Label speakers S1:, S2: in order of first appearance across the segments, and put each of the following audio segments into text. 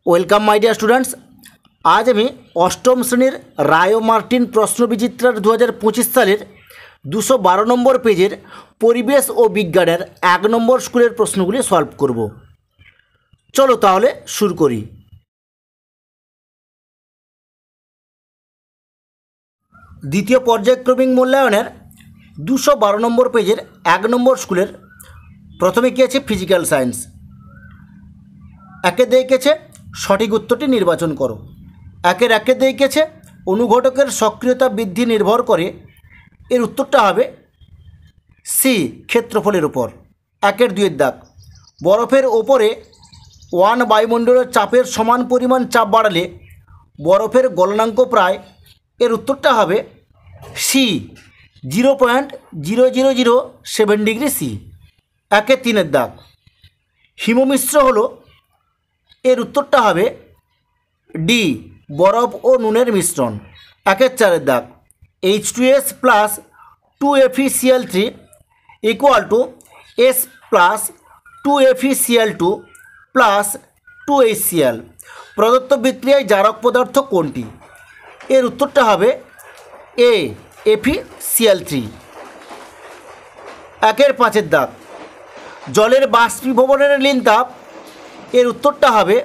S1: Welcome my dear students. আজ আমি অষ্টম শ্রেণীর রায় মার্টিন প্রশ্নবিচিত্রার 2025 সালের 212 নম্বর পেজের পরিবেশ ও বিজ্ঞানের 1 নম্বর স্কুলের প্রশ্নগুলি সলভ করব। চলো তাহলে শুরু করি। দ্বিতীয় পর্যায়ক্রমিক মূল্যায়নের 212 নম্বর পেজের 1 নম্বর স্কুলের প্রথমে কী আছে? Physical science. একে দেখেছে সঠিক উত্তরটি নির্বাচন করো। একে দেখেছে অনুঘটকের সক্রিয়তা বৃদ্ধি নির্ভর করে। এর উত্তরটা হবে সি, ক্ষেত্রফলের উপর। 1-2 দাগ, বরফের ওপরে 1 বায়ুমণ্ডলের চাপের সমান পরিমাণ চাপ বাড়ালে বরফের গলনাঙ্ক প্রায়। এর উত্তরটা হবে সি, 0.0007 ডিগ্রি সি। 1-3 দাগ, হিমমিশ্র হলো। এর উত্তরটা হবে ডি, বরফ ও নুনের মিশ্রণ। 1-4 দাগ, H2S plus 2FeCl3 equal to S plus 2FeCl2 plus 2HCl প্রদত্ত বিক্রিয়ায় জারক পদার্থ কোনটি? এর উত্তরটা হবে এ, FeCl3। 1-5 দাগ, জলের বাষ্পীভবনের লীন তাপ। এর উত্তরটা হবে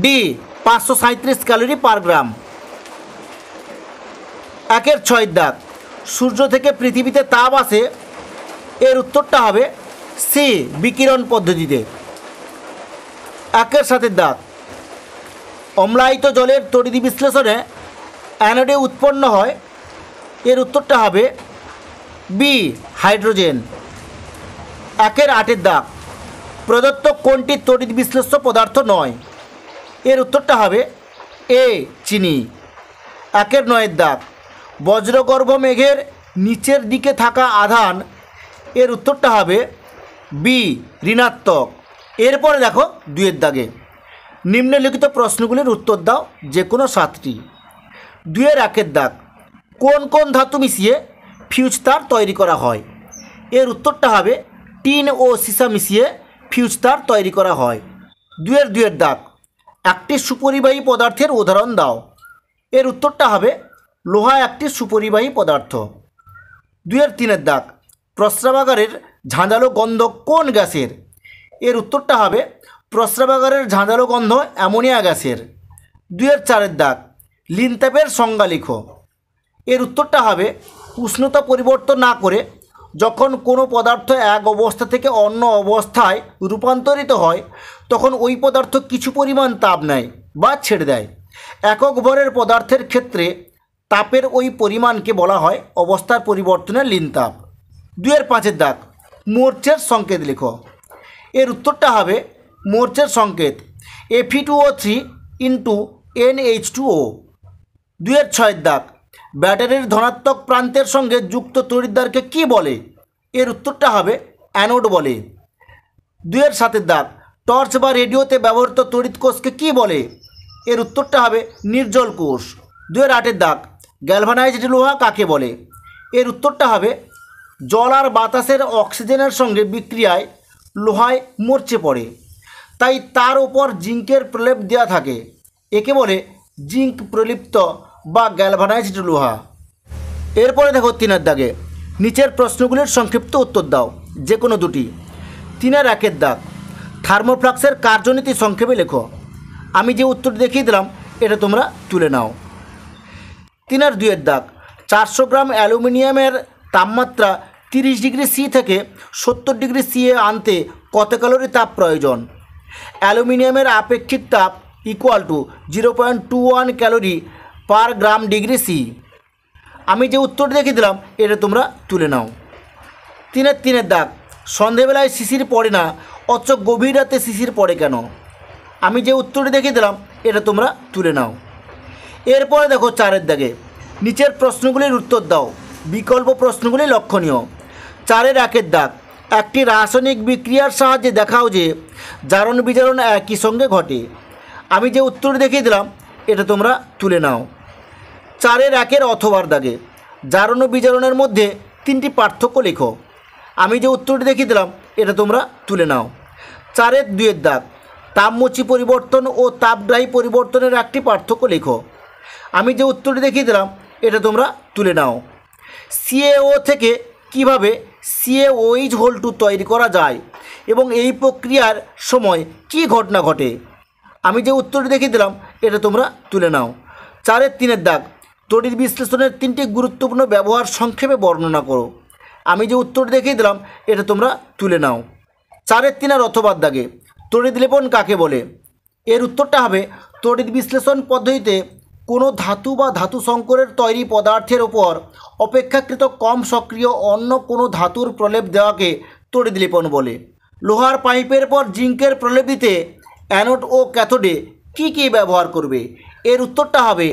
S1: ডি, 537 ক্যালোরি পার গ্রাম। 1-6 দাগ, সূর্য থেকে পৃথিবীতে তাপ আসে। এর উত্তরটা হবে সি, বিকিরণ পদ্ধতিতে। 1-7 দাগ, অম্লায়িত জলের তড়িৎ বিশ্লেষণে অ্যানোডে উৎপন্ন হয়। এর উত্তরটা হবে বি, হাইড্রোজেন। 1-8 দাগ, প্রদত্ত কোনটি তড়িৎ বিশ্লেষ্য পদার্থ নয়? এর উত্তরটা হবে এ, চিনি। 1-9 দাগ, বজ্রগর্ভ মেঘের নিচের দিকে থাকা আধান। এর উত্তরটা হবে বি, ঋণাত্মক। এরপরে দেখো 2 দাগে, নিম্নলিখিত প্রশ্নগুলির উত্তর দাও, যে কোনো 7টি। 2-1 দাগ, কোন কোন ধাতু মিশিয়ে ফিউজ তার তৈরি করা হয়? এর উত্তরটা হবে টিন ও সীসা মিশিয়ে ফিউজ তার তৈরি করা হয়। 2-2 দাগ, একটি সুপরিবাহী পদার্থের উদাহরণ দাও। এর উত্তরটা হবে লোহা একটি সুপরিবাহী পদার্থ। 2-3 দাগ, প্রস্রাবাগারের ঝাঁঝালো গন্ধ কোন গ্যাসের? এর উত্তরটা হবে প্রস্রাবাগারের ঝাঁঝালো গন্ধ অ্যামোনিয়া গ্যাসের। 2-4 দাগ, লিনতাপের সংজ্ঞা লিখো। এর উত্তরটা হবে উষ্ণতা পরিবর্তন না করে যখন কোনো পদার্থ এক অবস্থা থেকে অন্য অবস্থায় রূপান্তরিত হয় তখন ওই পদার্থ কিছু পরিমাণ তাপ নেয় বা ছেড়ে দেয়। একক ভরের পদার্থের ক্ষেত্রে তাপের ওই পরিমাণকে বলা হয় অবস্থার পরিবর্তনের লিনতাপ। 2-5 দাগ, মোর্চের সংকেত লেখো। এর উত্তরটা হবে মোর্চের সংকেত Fe2O3 ইন্টু NH2O। 2-6 দাগ, ব্যাটারির ধনাত্মক প্রান্তের সঙ্গে যুক্ত তড়িৎদ্বারকে কী বলে? এর উত্তরটা হবে অ্যানোড বলে। 2-7 দাগ, টর্চ বা রেডিওতে ব্যবহৃত তড়িৎ কোষকে কী বলে? এর উত্তরটা হবে নির্জল কোষ। 2-8 দাগ, গ্যালভানাইজড লোহা কাকে বলে? এর উত্তরটা হবে জল আর বাতাসের অক্সিজেনের সঙ্গে বিক্রিয়ায় লোহায় মরচে পড়ে, তাই তার ওপর জিঙ্কের প্রলেপ দেওয়া থাকে। একে বলে জিঙ্ক প্রলিপ্ত বা গ্যালভানাইজড লোহা। এরপরে দেখো 3 দাগে, নিচের প্রশ্নগুলির সংক্ষিপ্ত উত্তর দাও, যে কোনো 2টি। 3-1 দাগ, থার্মোফ্লাক্সের কার্যনীতি সংক্ষেপে লেখো। আমি যে উত্তর দেখিয়ে দিলাম এটা তোমরা তুলে নাও। 3-2 দাগ, 400 গ্রাম অ্যালুমিনিয়ামের তাপমাত্রা 30 ডিগ্রি সি থেকে 70 ডিগ্রি সি এ আনতে কত ক্যালোরি তাপ প্রয়োজন? অ্যালুমিনিয়ামের আপেক্ষিক তাপ equal to 0.21 calorie per gram degree C. আমি যে উত্তর দেখিয়ে দিলাম এটা তোমরা তুলে নাও। 3-3 দাগ, সন্ধেবেলায় শিশির পড়ে না অথচ গভীর রাতে শিশির পড়ে কেন? আমি যে উত্তরটি দেখিয়ে দিলাম এটা তোমরা তুলে নাও। এরপরে দেখো 4 দাগে, নিচের প্রশ্নগুলির উত্তর দাও, বিকল্প প্রশ্নগুলি লক্ষণীয়। 4-1 দাগ, একটি রাসায়নিক বিক্রিয়ার সাহায্যে দেখাও যে জারণ বিজারণ একই সঙ্গে ঘটে। আমি যে উত্তর দেখিয়ে দিলাম এটা তোমরা তুলে নাও। 4-1 অথবার দাগে, জারণ ও বিজারণের মধ্যে 3টি পার্থক্য লেখো। আমি যে উত্তরটি দেখিয়ে দিলাম এটা তোমরা তুলে নাও। 4-2 দাগ, তাপমোচী পরিবর্তন ও তাপগ্রাহী পরিবর্তনের একটি পার্থক্য লেখো। আমি যে উত্তরটি দেখিয়ে দিলাম এটা তোমরা তুলে নাও। সিএও থেকে কিভাবে CaOH তৈরি করা যায় এবং এই প্রক্রিয়ার সময় কি ঘটনা ঘটে? আমি যে উত্তরটি দেখিয়ে দিলাম এটা তোমরা তুলে নাও। 4-এর 3-এর দাগ, তড়িৎ বিশ্লেষণের 3টি গুরুত্বপূর্ণ ব্যবহার সংক্ষেপে বর্ণনা করো। আমি যে উত্তরটি দেখিয়ে দিলাম এটা তোমরা তুলে নাও। 4-এর 3-এর অথবা দাগে তড়িৎ লেপন কাকে বলে? এর উত্তরটা হবে তড়িৎ বিশ্লেষণ পদ্ধতিতে কোনো ধাতু বা ধাতু সংকরের তৈরি পদার্থের ওপর অপেক্ষাকৃত কম সক্রিয় অন্য কোনো ধাতুর প্রলেপ দেওয়াকে তড়িৎ লেপন বলে। লোহার পাইপের পর জিঙ্কের প্রলেপ দিতে অ্যানোড ও ক্যাথোডে কী কী ব্যবহার করবে? এর উত্তরটা হবে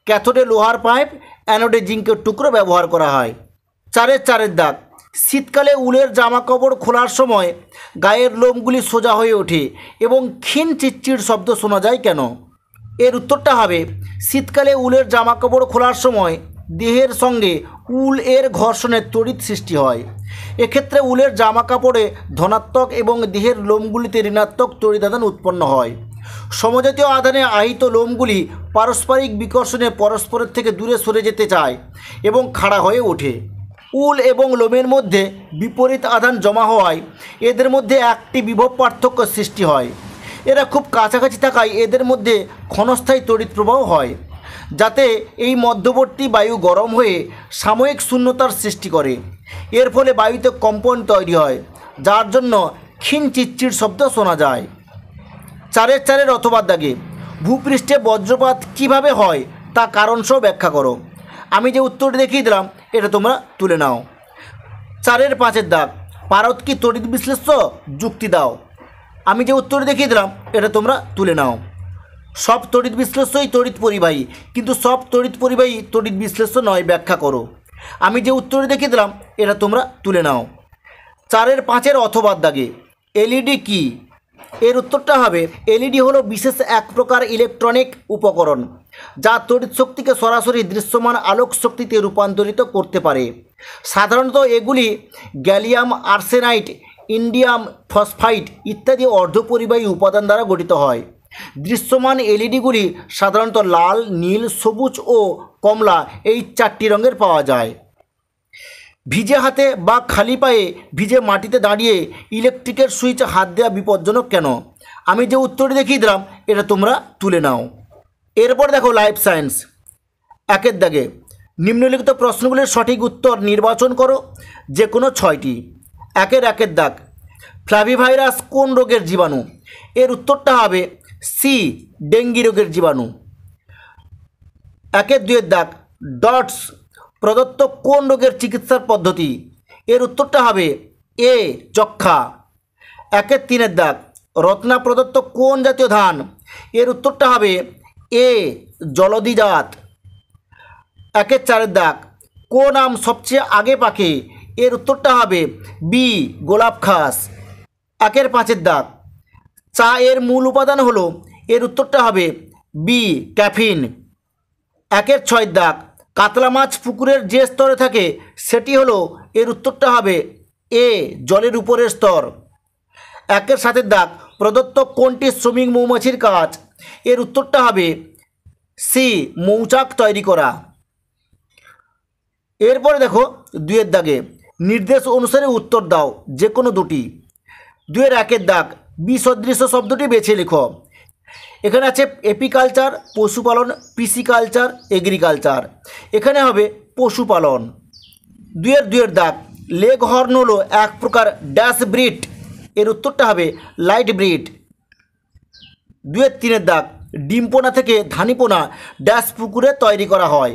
S1: ক্যাথোডে লোহার পাইপ, অ্যানোডে জিঙ্কের টুকরো ব্যবহার করা হয়। 4-এর 4-এর দাগ, শীতকালে উলের জামা কাপড় খোলার সময় গায়ের লোমগুলি সোজা হয়ে ওঠে এবং ক্ষীণ চিটচিট শব্দ শোনা যায় কেন? এর উত্তরটা হবে শীতকালে উলের জামা কাপড় খোলার সময় দেহের সঙ্গে উল এর ঘর্ষণের তড়িৎ সৃষ্টি হয়। এক্ষেত্রে উলের জামা কাপড়ে ধনাত্মক এবং দেহের লোমগুলিতে ঋণাত্মক তড়িৎ আধান উৎপন্ন হয়। সমজাতীয় আধানে আহিত লোমগুলি পারস্পরিক বিকর্ষণে পরস্পরের থেকে দূরে সরে যেতে চায় এবং খাড়া হয়ে ওঠে। উল এবং লোমের মধ্যে বিপরীত আধান জমা হওয়ায় এদের মধ্যে একটি বিভব পার্থক্য সৃষ্টি হয়। এরা খুব কাছাকাছি থাকায় এদের মধ্যে ক্ষণস্থায়ী তড়িৎ প্রবাহ হয়, যাতে এই মধ্যবর্তী বায়ু গরম হয়ে সাময়িক শূন্যতার সৃষ্টি করে। এর ফলে বায়ুতে কম্পন তৈরি হয়, যার জন্য ক্ষীণ চিটচিট শব্দ শোনা যায়। 4-এর 4-এর অথবা দাগে ভূপৃষ্ঠে বজ্রপাত কিভাবে হয় তা কারণসহ ব্যাখ্যা করো। আমি যে উত্তরটি দেখিয়ে দিলাম এটা তোমরা তুলে নাও। 4-এর 5-এর দাগ, পারদ কি তড়িৎ বিশ্লেষ্য? যুক্তি দাও। আমি যে উত্তরটি দেখিয়ে দিলাম এটা তোমরা তুলে নাও। সব তড়িৎ বিশ্লেষ্যই তড়িৎ পরিবাহী, কিন্তু সব তড়িৎ পরিবাহী তড়িৎ বিশ্লেষ্য নয়, ব্যাখ্যা করো। আমি যে উত্তরটি দেখিয়ে দিলাম এটা তোমরা তুলে নাও। 4-এর 5-এর অথবা দাগে এলইডি কি? এর উত্তরটা হবে এলইডি হলো বিশেষ এক প্রকার ইলেকট্রনিক উপকরণ যা তড়িৎ শক্তিকে সরাসরি দৃশ্যমান আলোক শক্তিতে রূপান্তরিত করতে পারে। সাধারণত এগুলি গ্যালিয়াম আর্সেনাইড, ইন্ডিয়াম ফসফাইড ইত্যাদি অর্ধপরিবাহী উপাদান দ্বারা গঠিত হয়। দৃশ্যমান এলইডিগুলি সাধারণত লাল, নীল, সবুজ ও কমলা এই 4টি রঙের পাওয়া যায়। ভিজে হাতে বা খালি পায়ে ভিজে মাটিতে দাঁড়িয়ে ইলেকট্রিকের সুইচ হাত দেওয়া বিপজ্জনক কেন? আমি যে উত্তরটি দেখিয়ে দিলাম এটা তোমরা তুলে নাও। এরপর দেখো লাইফ সায়েন্স। 1-এর দাগে নিম্নলিখিত প্রশ্নগুলির সঠিক উত্তর নির্বাচন করো, যে কোনো 6টি। 1-এর 1-এর দাগ, ফ্লাভিভাইরাস কোন রোগের জীবাণু? এর উত্তরটা হবে সি, ডেঙ্গি রোগের জীবাণু। 1-এর 2-এর দাগ, ডটস প্রদত্ত কোন রোগের চিকিৎসার পদ্ধতি? এর উত্তরটা হবে এ, যক্ষা। 1-এর 3-এর দাগ, রত্না প্রদত্ত কোন জাতীয় ধান? এর উত্তরটা হবে এ, জলদিজাত। 1-এর 4-এর দাগ, কোন আম সবচেয়ে আগে পাকে? এর উত্তরটা হবে বি, গোলাপ খাস। 1-এর 5-এর দাগ, চা এর মূল উপাদান হলো? এর উত্তরটা হবে বি, ক্যাফিন। 1-এর 6-এর দাগ, কাতলা মাছ পুকুরের যে স্তরে থাকে সেটি হলো? এর উত্তরটা হবে এ, জলের উপরের স্তর। 1-এর 7-এর দাগ, প্রদত্ত কোনটি শ্রমিক মৌমাছির কাজ? এর উত্তরটা হবে সি, মৌচাক তৈরি করা। এরপরে দেখো 2-এর দাগে নির্দেশ অনুসারে উত্তর দাও, যে কোনো দুটি। 2-এর 1-এর দাগ, বিসদৃশ্য শব্দটি বেছে লেখো। এখানে আছে এপিকালচার, পশুপালন, পিসিকালচার, এগ্রিকালচার। এখানে হবে পশুপালন। 2-এর 2-এর দাগ, লেগ হর্ন হলো এক প্রকার ড্যাশ ব্রিড? এর উত্তরটা হবে লাইট ব্রিড। 2-এর 3-এর দাগ, ডিমপোনা থেকে ধানিপোনা ড্যাশ পুকুরে তৈরি করা হয়?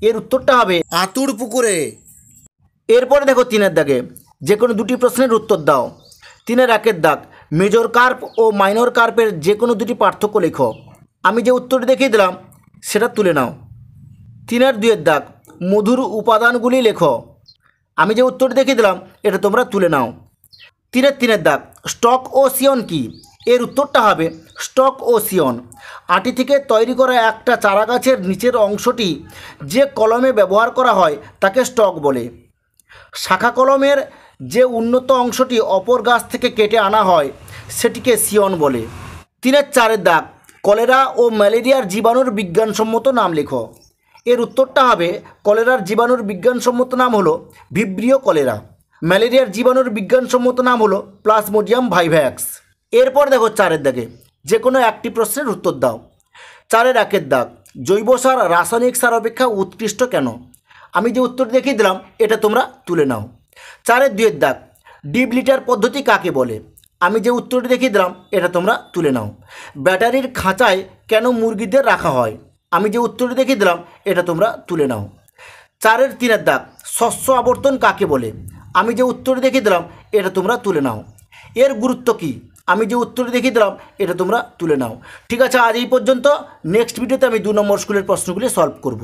S1: এর উত্তরটা হবে আতুর পুকুরে। এরপরে দেখো 3-এর দাগে যে কোনো দুটি প্রশ্নের উত্তর দাও। 3-এর 1-এর দাগ, মেজর কার্প ও মাইনর কার্পের যে কোনো দুটি পার্থক্য লেখো। আমি যে উত্তরটি দেখিয়ে দিলাম সেটা তুলে নাও। 3-এর 2-এর দাগ, মধুর উপাদানগুলি লেখো। আমি যে উত্তরটি দেখিয়ে দিলাম এটা তোমরা তুলে নাও। 3-এর 3-এর দাগ, স্টক ও সিয়ন কি? এর উত্তরটা হবে স্টক ও সিয়ন আটি থেকে তৈরি করা একটা চারা গাছের নিচের অংশটি যে কলমে ব্যবহার করা হয় তাকে স্টক বলে। শাখা কলমের যে উন্নত অংশটি অপর গাছ থেকে কেটে আনা হয় সেটিকে সিয়ন বলে। 3-এর 4-এর দাগ, কলেরা ও ম্যালেরিয়ার জীবাণুর বিজ্ঞানসম্মত নাম লেখো। এর উত্তরটা হবে কলেরার জীবাণুর বিজ্ঞানসম্মত নাম হলো ভিব্রিও কলেরা। ম্যালেরিয়ার জীবাণুর বিজ্ঞানসম্মত নাম হলো প্লাজমোডিয়াম ভাইভ্যাক্স। এরপর দেখো 4-এর দাগে, যে কোনো একটি প্রশ্নের উত্তর দাও। 4-এর 1-এর দাগ, জৈব সার রাসায়নিক সার অপেক্ষা উৎকৃষ্ট কেন? আমি যে উত্তর দেখিয়ে দিলাম এটা তোমরা তুলে নাও। 4-এর 2-এর দাগ, ডিপ লিটার পদ্ধতি কাকে বলে? আমি যে উত্তরটি দেখিয়ে দিলাম এটা তোমরা তুলে নাও। ব্যাটারির খাঁচায় কেন মুরগিদের রাখা হয়? আমি যে উত্তরটি দেখিয়ে দিলাম এটা তোমরা তুলে নাও। 4-এর 3-এর দাগ, শস্য আবর্তন কাকে বলে? আমি যে উত্তরটি দেখিয়ে দিলাম এটা তোমরা তুলে নাও। এর গুরুত্ব কী? আমি যে উত্তরটি দেখিয়ে দিলাম এটা তোমরা তুলে নাও। ঠিক আছে, আজ এই পর্যন্ত। নেক্সট ভিডিওতে আমি 2 নম্বর স্কুলের প্রশ্নগুলি সলভ করব।